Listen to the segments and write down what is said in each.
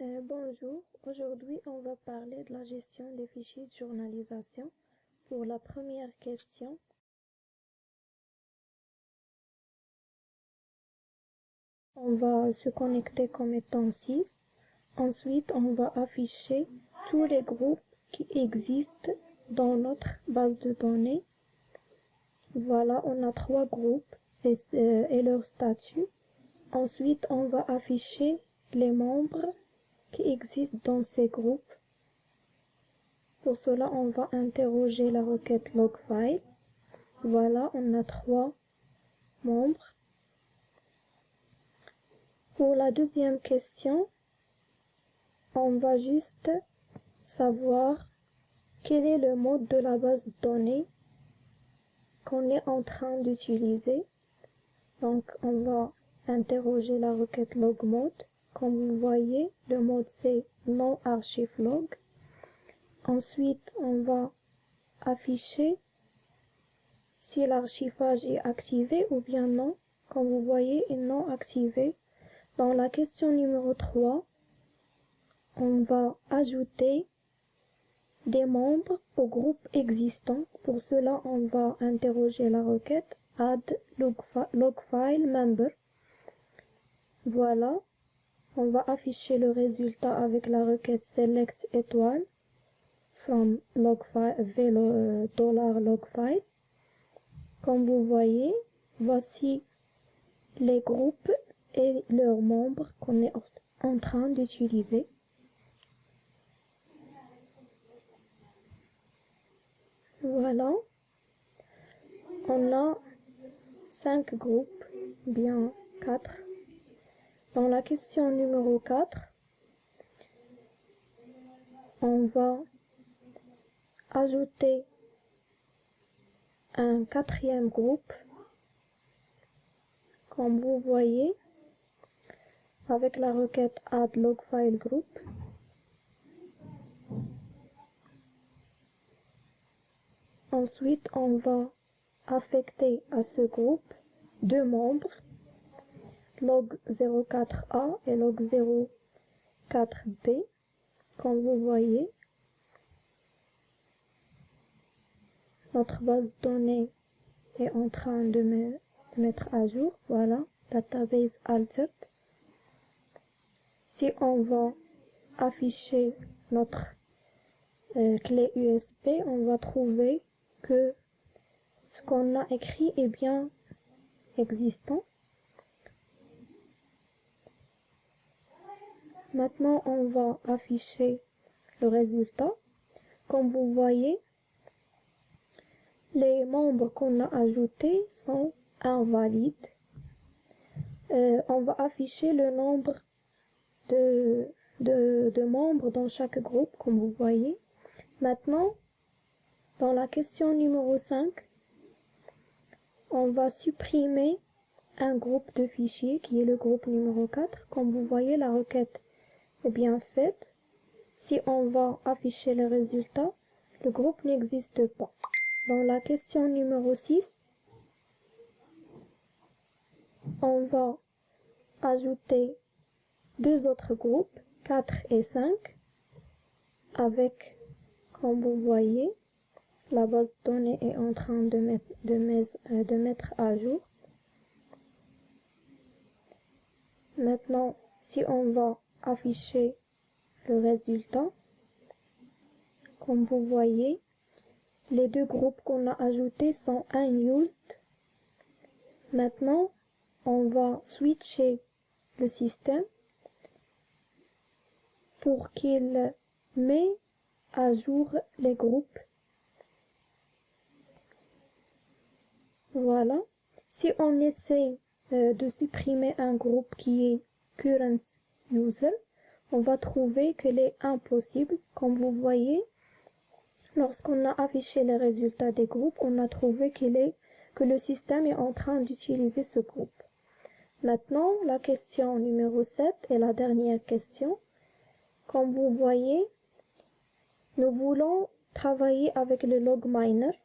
Bonjour, aujourd'hui on va parler de la gestion des fichiers de journalisation. Pour la première question, on va se connecter comme étant 6. Ensuite, on va afficher tous les groupes qui existent dans notre base de données. Voilà, on a 3 groupes et leur statut. Ensuite, on va afficher les membres qui existent dans ces groupes. Pour cela, on va interroger la requête logfile. Voilà, on a 3 membres. Pour la deuxième question, on va juste savoir quel est le mode de la base de données qu'on est en train d'utiliser. Donc, on va interroger la requête logmode. Comme vous voyez, le mode c'est non-archive-log. Ensuite, on va afficher si l'archivage est activé ou bien non. Comme vous voyez, est non activé. Dans la question numéro 3, on va ajouter des membres au groupe existant. Pour cela, on va interroger la requête add logfile member. Voilà, on va afficher le résultat avec la requête select étoile from logfile $logfile. Comme vous voyez, voici les groupes et leurs membres qu'on est en train d'utiliser. Voilà, on a 5 groupes, bien 4. Dans la question numéro 4, on va ajouter un 4e groupe, comme vous voyez, avec la requête add logfile group. Ensuite, on va affecter à ce groupe 2 membres, log04a et log04b, comme vous voyez. Notre base de données est en train de mettre à jour. Voilà, database altered. Si on va afficher notre clé USB, on va trouver que ce qu'on a écrit est bien existant. Maintenant, on va afficher le résultat. Comme vous voyez, les membres qu'on a ajoutés sont invalides. On va afficher le nombre de membres dans chaque groupe, comme vous voyez. Maintenant, dans la question numéro 5, on va supprimer un groupe de fichiers qui est le groupe numéro 4. Comme vous voyez, la requête est bien faite. Si on va afficher les résultats, le groupe n'existe pas. Dans la question numéro 6, on va ajouter 2 autres groupes, 4 et 5, avec, comme vous voyez, la base de données est en train de mettre à jour. Maintenant, si on va afficher le résultat, comme vous voyez, les 2 groupes qu'on a ajoutés sont unused. Maintenant, on va switcher le système pour qu'il mette à jour les groupes. Voilà. Si on essaie de supprimer un groupe qui est current user, on va trouver qu'il est impossible. Comme vous voyez, lorsqu'on a affiché les résultats des groupes, on a trouvé que le système est en train d'utiliser ce groupe. Maintenant, la question numéro 7 est la dernière question. Comme vous voyez, nous voulons travailler avec le log miner.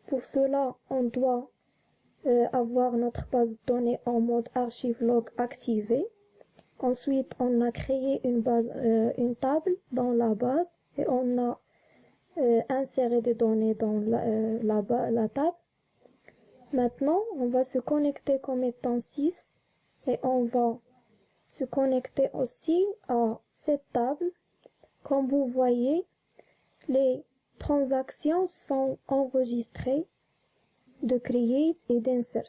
Pour cela, on doit avoir notre base de données en mode archive log activé. Ensuite, on a créé une table dans la base et on a inséré des données dans la table. Maintenant, on va se connecter comme étant 6 et on va se connecter aussi à cette table. Comme vous voyez, les transactions sont enregistrées de create et d'insert.